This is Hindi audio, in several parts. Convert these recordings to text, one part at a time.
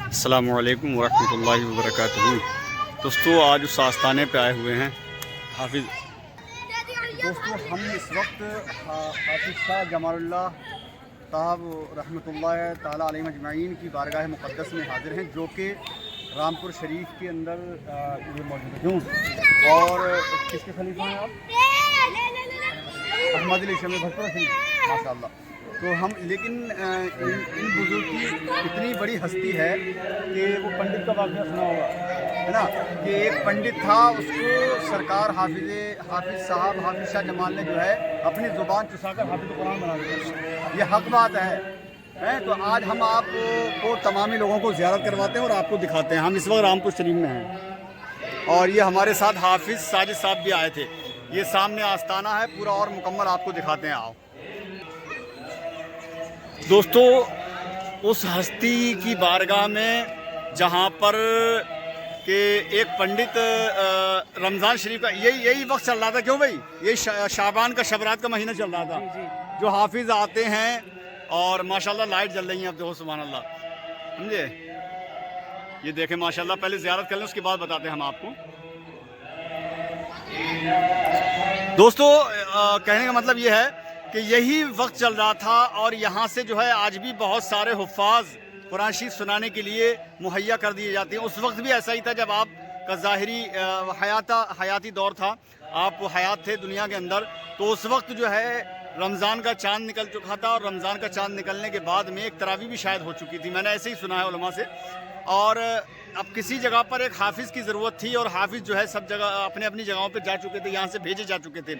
अस्सलामु अलैकुम वरहमतुल्लाहि वबरकातुहू। दोस्तों आज उस आस्थाने पे आए हुए हैं हाफिज़। दोस्तों हम इस वक्त हाफिज़ शाह जमालुल्लाह साहब रहमतुल्लाह ताला अलैहि अजमईन की बारगाह मुक़द्दस में हाज़िर हैं, जो कि रामपुर शरीफ के अंदर ये मौजूद है। और किसके खलीफा हैं आप? अहमद अली शमी भटपुरा शरीफ, माशाअल्लाह। तो हम लेकिन इन बुजुर्ग की इतनी बड़ी हस्ती है कि वो पंडित का वाक़या सुना होगा, है ना, कि एक पंडित था, उसको सरकार हाफिज़ साहब हाफिज़ शाह जमाल ने जो है अपनी ज़ुबान चुसाकर हाफिज़ कुरान बना दिया। ये हक़ बात है। तो आज हम आपको तमामी लोगों को ज़ियारत करवाते हैं और आपको दिखाते हैं। हम इस वक्त रामपुर शरीफ में हैं और ये हमारे साथ हाफिज़ साजिद साहब भी आए थे। ये सामने आस्थाना है पूरा और मुकम्मल आपको दिखाते हैं। आओ दोस्तों, उस हस्ती की बारगाह में जहाँ पर कि एक पंडित रमज़ान शरीफ का यही वक्त चल रहा था। क्यों भाई? यही शाबान का शबरात का महीना चल रहा था। जो हाफिज़ आते हैं और माशाल्लाह लाइट जल रही हैं। अब देखो सुभान अल्लाह, समझे? ये देखें माशाल्लाह। पहले ज़ियारत कर लें, उसके बाद बताते हैं हम आपको। दोस्तों कहने का मतलब ये है कि यही वक्त चल रहा था और यहाँ से जो है आज भी बहुत सारे हुफ़ाज़ कुरान शरीफ सुनाने के लिए मुहैया कर दिए जाते हैं। उस वक्त भी ऐसा ही था जब आप का ज़ाहिरी हयाती दौर था, आप हयात थे दुनिया के अंदर। तो उस वक्त जो है रमज़ान का चाँद निकल चुका था और रमज़ान का चाँद निकलने के बाद में एक तरावी भी शायद हो चुकी थी। मैंने ऐसे ही सुना है उलमा से। और अब किसी जगह पर एक हाफिज़ की ज़रूरत थी और हाफिज़ जो है सब जगह अपने अपनी जगहों पर जा चुके थे, यहाँ से भेजे जा चुके थे।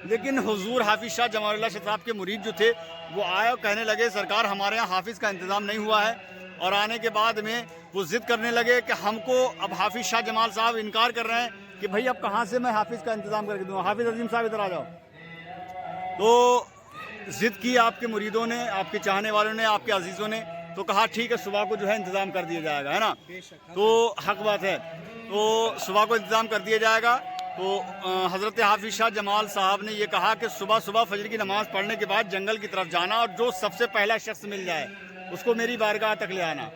लेकिन हुजूर हाफिज़ शाह जमालुल्लाह शाह साहब के मुरीद जो थे वो आए और कहने लगे सरकार हमारे यहाँ हाफिज़ का इंतज़ाम नहीं हुआ है। और आने के बाद में वो ज़िद करने लगे कि हमको अब हाफिज़ शाह जमाल साहब इनकार कर रहे हैं कि भाई अब कहाँ से मैं हाफिज़ का इंतज़ाम करके दूँगा। हाफिज़ अजीम साहब इधर आ जाओ। तो ज़िद की आपके मुरीदों ने, आपके चाहने वालों ने, आपके अजीज़ों ने। तो कहा ठीक है सुबह को जो है इंतज़ाम कर दिया जाएगा, है ना। तो हक़ बात है। तो सुबह को इंतज़ाम कर दिया जाएगा। तो हज़रत हाफिज़ शाह जमाल साहब ने ये कहा कि सुबह सुबह फजर की नमाज़ पढ़ने के बाद जंगल की तरफ जाना और जो सबसे पहला शख्स मिल जाए उसको मेरी बारगाह तक ले आना।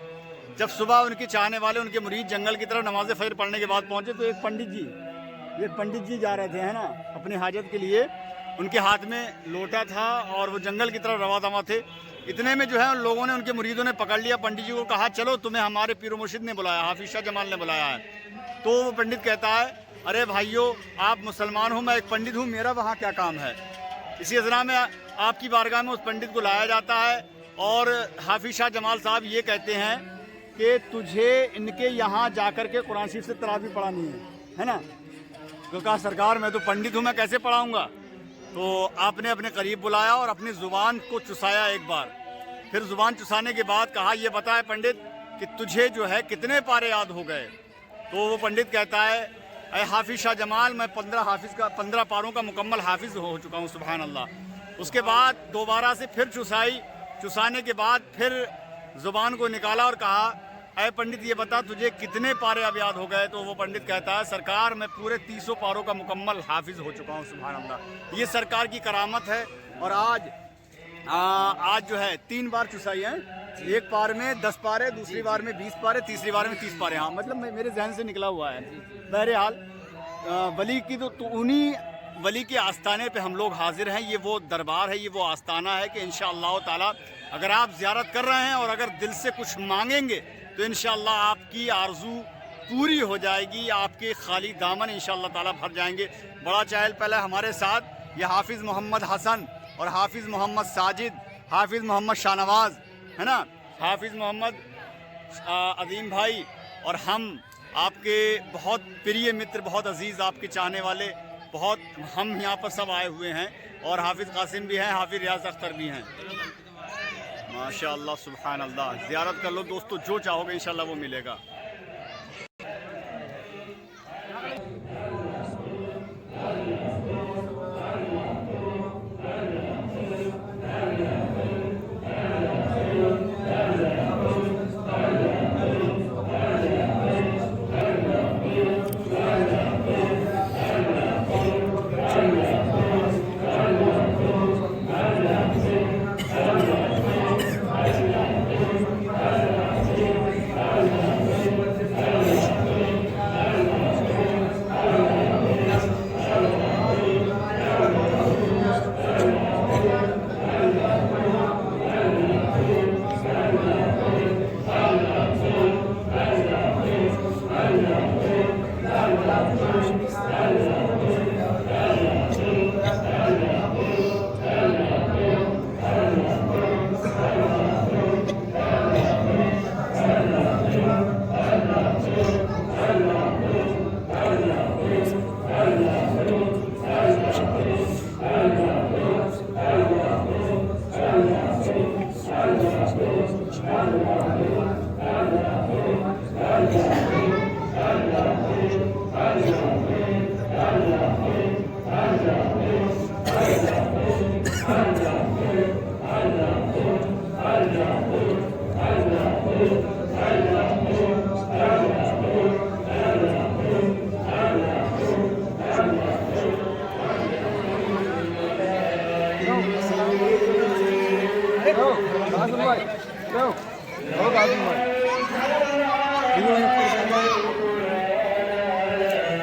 जब सुबह उनके चाहने वाले, उनके मुरीद जंगल की तरफ नमाज़ फजर पढ़ने के बाद पहुँचे तो एक पंडित जी जा रहे थे, है ना, अपनी हाजत के लिए। उनके हाथ में लोटा था और वो जंगल की तरफ रवादावा थे। इतने में जो है उन लोगों ने, उनके मुरीदों ने पकड़ लिया पंडित जी को, कहा चलो तुम्हें हमारे पीर मुर्शिद ने बुलाया, हाफिज़ शाह जमाल ने बुलाया है। तो वो पंडित कहता है अरे भाइयों आप मुसलमान हो, मैं एक पंडित हूँ, मेरा वहाँ क्या काम है। इसी अज़रा में आपकी बारगाह में उस पंडित को लाया जाता है और हाफिज़ शाह जमाल साहब ये कहते हैं कि तुझे इनके यहाँ जाकर के कुरान शरीफ से तरावी पढ़ानी है ना। तो कहा सरकार मैं तो पंडित हूँ, मैं कैसे पढ़ाऊँगा। तो आपने अपने करीब बुलाया और अपनी ज़ुबान को चुसाया एक बार। फिर ज़ुबान चुसाने के बाद कहा ये बता है पंडित कि तुझे जो है कितने पारे याद हो गए। तो वो पंडित कहता है अरे हाफिज़ शाह जमाल मैं 15 पारों का मुकम्मल हाफिज़ हो चुका हूँ, सुभान अल्लाह। उसके बाद दोबारा से फिर चुसाने के बाद फिर ज़ुबान को निकाला और कहा अरे पंडित ये बता तुझे कितने पारे अब याद हो गए। तो वो पंडित कहता है सरकार मैं पूरे 300 पारों का मुकम्मल हाफिज़ हो चुका हूँ, सुभान अल्लाह। ये सरकार की करामत है। और आज जो है 3 बार चुसाई है। एक पार में 10 पारे, दूसरी बार में 20 पारे, तीसरी बार में 30 पारे। हाँ मतलब मेरे जहन से निकला हुआ है। बहरहाल वली की तो उन्हीं वली के आस्थाने पे हम लोग हाजिर हैं। ये वो दरबार है, ये वो आस्थाना है कि इंशाअल्लाह ताला अगर आप ज़ियारत कर रहे हैं और अगर दिल से कुछ मांगेंगे तो इंशाअल्लाह आपकी आरज़ू पूरी हो जाएगी, आपके खाली दामन इंशाअल्लाह ताला भर जाएंगे। बड़ा चहल पहले हमारे साथ ये हाफिज़ मोहम्मद हसन और हाफिज़ मोहम्मद साजिद, हाफिज़ मोहम्मद शाहनवाज़, है ना, हाफिज़ मोहम्मद अजीम भाई और हम आपके बहुत प्रिय मित्र, बहुत अजीज़, आपके चाहने वाले, बहुत हम यहाँ पर सब आए हुए हैं। और हाफिज़ कासिम भी हैं, हाफिज़ रियाज़ अख्तर भी हैं। माशाअल्लाह सुभान अल्लाह। ज़ियारत कर लो दोस्तों, जो चाहोगे इंशाअल्लाह वो मिलेगा।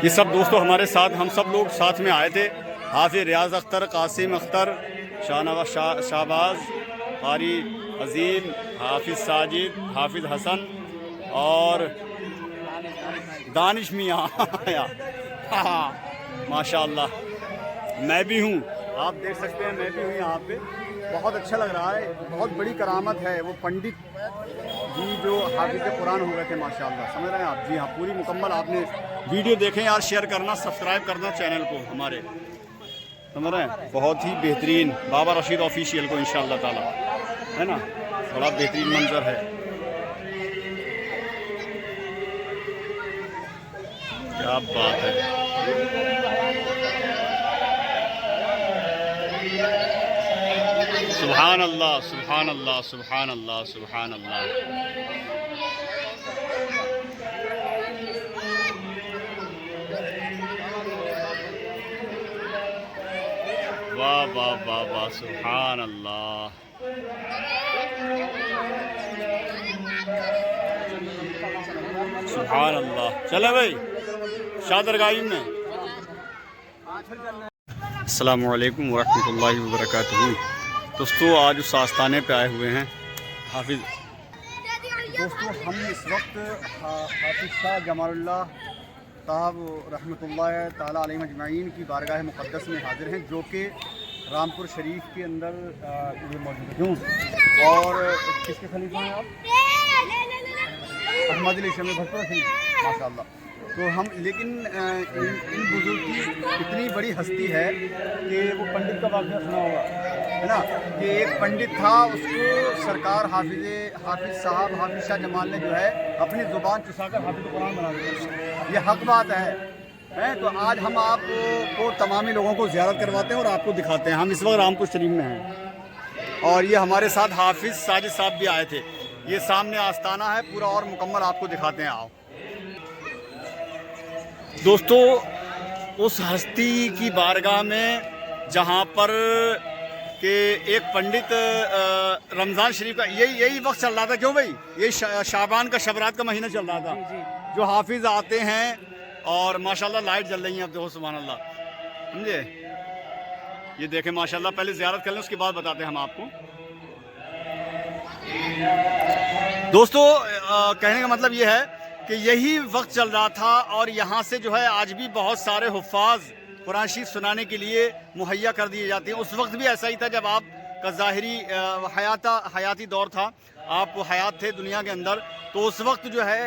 ये सब दोस्तों हमारे साथ, हम सब लोग साथ में आए थे। हाफिज रियाज अख्तर, कासिम अख्तर, शाहबाज, कारी अजीम, हाफिज साजिद, हाफिज हसन और दानिश मियाँ। माशाअल्लाह मैं भी हूँ, आप देख सकते हैं मैं भी हूँ यहाँ पे। बहुत अच्छा लग रहा है, बहुत बड़ी करामत है। वो पंडित जी जो हाफिज कुरान हो गए थे माशाअल्लाह, समझ रहे हैं आप? जी हाँ, पूरी मुकम्मल आपने वीडियो देखें यार, शेयर करना, सब्सक्राइब करना चैनल को हमारे, समझ रहे हैं? बहुत ही बेहतरीन बाबा रशीद ऑफिशियल को इंशाअल्लाह ताला, है ना? बड़ा बेहतरीन मंजर है, क्या बात है। सुभान अल्लाह, सुभान अल्लाह, सुभान अल्लाह, सुभान अल्लाह। वाह वाह वाह वाह, सुभान अल्लाह। सुभान अल्लाह। चले भाई शादरगाही में। अस्सलामु अलैकुम वरहमतुल्लाहि वबरकातुहू। दोस्तों आज उस आस्थाने पे आए हुए हैं हाफिज। दोस्तों हम इस वक्त हाफिज शाह जमालुल्लाह साहब रहमतुल्लाह ताला अलैहि अजमाइन की बारगाह मुक़द्दस में हाजिर हैं, जो कि रामपुर शरीफ के अंदर ये मौजूद क्यों। और किसके खलीफा हैं आप? अहमद अली शमी भटपुरा खलीफा माशाअल्लाह। तो हम लेकिन इन बुजुर्ग की इतनी बड़ी हस्ती है कि वो पंडित का वाक़या सुना होगा, है ना? कि एक पंडित था, उसको सरकार हाफिज साहब हाफिज शाह जमाल ने जो है अपनी ज़ुबान चुसाकर हाफिज कुरान बना दिया। ये हक बात है। तो आज हम आपको तमामी लोगों को ज़ियारत करवाते हैं और आपको दिखाते हैं। हम इस वक्त रामपुर शरीफ में हैं और ये हमारे साथ हाफिज साजिद साहब भी आए थे। ये सामने आस्थाना है पूरा और मुकम्मल आपको दिखाते हैं। आओ दोस्तों, उस हस्ती की बारगाह में जहाँ पर कि एक पंडित रमज़ान शरीफ का यही वक्त चल रहा था, क्यों भाई? यही शाबान का शबरात का महीना चल रहा था, जो हाफिज आते हैं और माशाल्लाह लाइट जल रही है। अब देखो सुभान अल्लाह, समझे? ये देखें माशाल्लाह। पहले ज़ियारत कर लें, उसके बाद बताते हैं हम आपको। दोस्तों कहने का मतलब ये है कि यही वक्त चल रहा था और यहाँ से जो है आज भी बहुत सारे हुफ़ाज़ कुरान शरीफ सुनाने के लिए मुहैया कर दिए जाते हैं। उस वक्त भी ऐसा ही था जब आप का ज़ाहिरी हयाती दौर था, आप हयात थे दुनिया के अंदर। तो उस वक्त जो है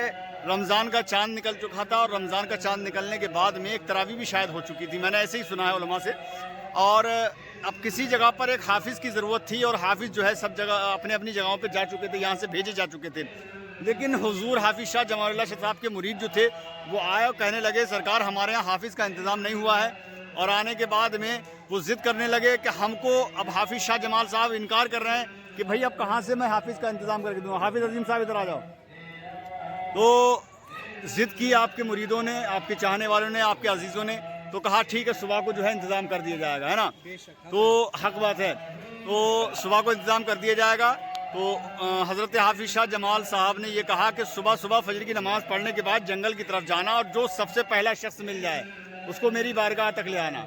रमज़ान का चाँद निकल चुका था और रमज़ान का चाँद निकलने के बाद में एक तरावी भी शायद हो चुकी थी, मैंने ऐसे ही सुना है उलमा से। और अब किसी जगह पर एक हाफिज़ की ज़रूरत थी और हाफिज़ जो है सब जगह अपने अपनी जगहों पर जा चुके थे, यहाँ से भेजे जा चुके थे। लेकिन हुजूर हाफिज शाह जमालुल्लाह साहब के मुरीद जो थे वो आए और कहने लगे सरकार हमारे यहाँ हाफिज़ का इंतज़ाम नहीं हुआ है। और आने के बाद में वो ज़िद करने लगे कि हमको अब हाफिज शाह जमाल साहब इनकार कर रहे हैं कि भाई अब कहाँ से मैं हाफिज़ का इंतज़ाम करके दूँगा, हाफिज़ अजीम साहब इधर आ जाओ। तो ज़िद की आपके मुरीदों ने, आपके चाहने वालों ने, आपके अजीज़ों ने, तो कहा ठीक है सुबह को जो है इंतज़ाम कर दिया जाएगा, है ना? तो हक बात है, तो सुबह को इंतज़ाम कर दिया जाएगा। तो हज़रत हाफिज शाह जमाल साहब ने ये कहा कि सुबह सुबह फजर की नमाज़ पढ़ने के बाद जंगल की तरफ जाना और जो सबसे पहला शख्स मिल जाए उसको मेरी बारगाह तक ले आना।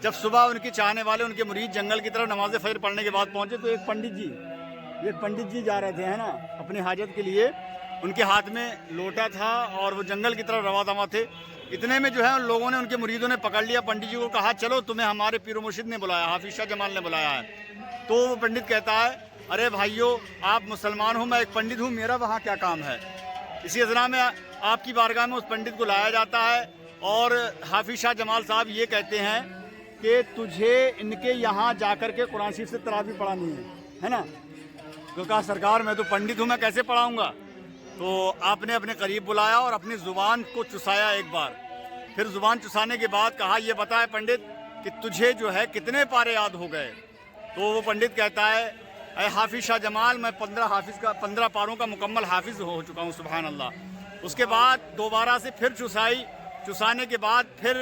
जब सुबह उनके चाहने वाले, उनके मुरीद जंगल की तरफ नमाज फजर पढ़ने के बाद पहुँचे तो एक पंडित जी जा रहे थे, है ना, अपनी हाजत के लिए। उनके हाथ में लोटा था और वो जंगल की तरफ रवा दवा थे। इतने में जो है उन लोगों ने, उनके मुरीदों ने पकड़ लिया पंडित जी को, कहा चलो तुम्हें हमारे पीर मुर्शिद ने बुलाया, हाफिज शाह जमाल ने बुलाया है। तो वो पंडित कहता है अरे भाइयों आप मुसलमान हो, मैं एक पंडित हूँ, मेरा वहाँ क्या काम है? इसी अज़ना में आपकी बारगाह में उस पंडित को लाया जाता है और हाफिज शाह जमाल साहब ये कहते हैं कि तुझे इनके यहाँ जाकर के कुरान शरीफ से तरावी पढ़ानी है ना? तो कहा सरकार मैं तो पंडित हूँ, मैं कैसे पढ़ाऊँगा? तो आपने अपने करीब बुलाया और अपनी ज़ुबान को चुसाया एक बार। फिर ज़ुबान चुसाने के बाद कहा ये बताए पंडित कि तुझे जो है कितने पारे याद हो गए? तो वो पंडित कहता है अरे हाफिज शाह जमाल मैं 15 पारों का मुकम्मल हाफिज़ हो चुका हूँ, सुभान अल्लाह। उसके बाद दोबारा से फिर चुसाने के बाद फिर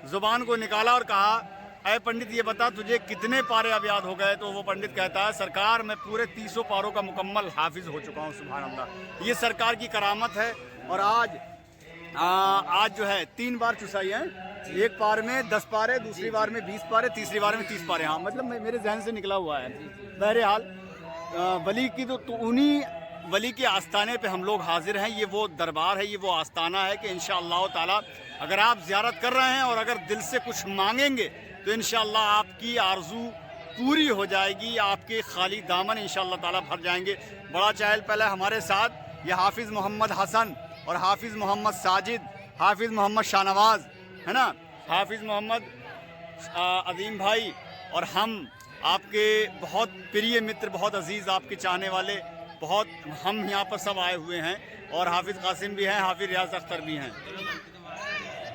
ज़ुबान को निकाला और कहा अरे पंडित ये बता तुझे कितने पारे अब याद हो गए? तो वो पंडित कहता है सरकार मैं पूरे 300 पारों का मुकम्मल हाफिज़ हो चुका हूँ, सुभान अल्लाह। ये सरकार की करामत है। और आज आज जो है 3 बार चुसाई है। एक पार में 10 पारे, दूसरी बार में 20 पारे, तीसरी बार में 30 पारे। हाँ मतलब मेरे जहन से निकला हुआ है। बहरहाल वली की तो उन्हीं वली के आस्थाने पे हम लोग हाजिर हैं। ये वो दरबार है, ये वो आस्थाना है कि इंशाअल्लाह ताला अगर आप ज़ियारत कर रहे हैं और अगर दिल से कुछ मांगेंगे तो इंशाअल्लाह आपकी आरजू पूरी हो जाएगी, आपके खाली दामन इंशाअल्लाह ताला भर जाएंगे। बड़ा चहल पहल है हमारे साथ। ये हाफिज़ मोहम्मद हसन और हाफिज़ मोहम्मद साजिद, हाफिज़ मोहम्मद शाहनवाज है ना, हाफिज़ मोहम्मद अजीम भाई और हम आपके बहुत प्रिय मित्र, बहुत अजीज़, आपके चाहने वाले, बहुत हम यहाँ पर सब आए हुए हैं। और हाफिज़ कासिम भी हैं, हाफिज़ रियाज अख्तर भी हैं।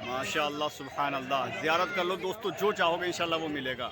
माशाअल्लाह सुभान अल्लाह। ज़ियारत कर लो दोस्तों, जो चाहोगे इंशाअल्लाह वो मिलेगा।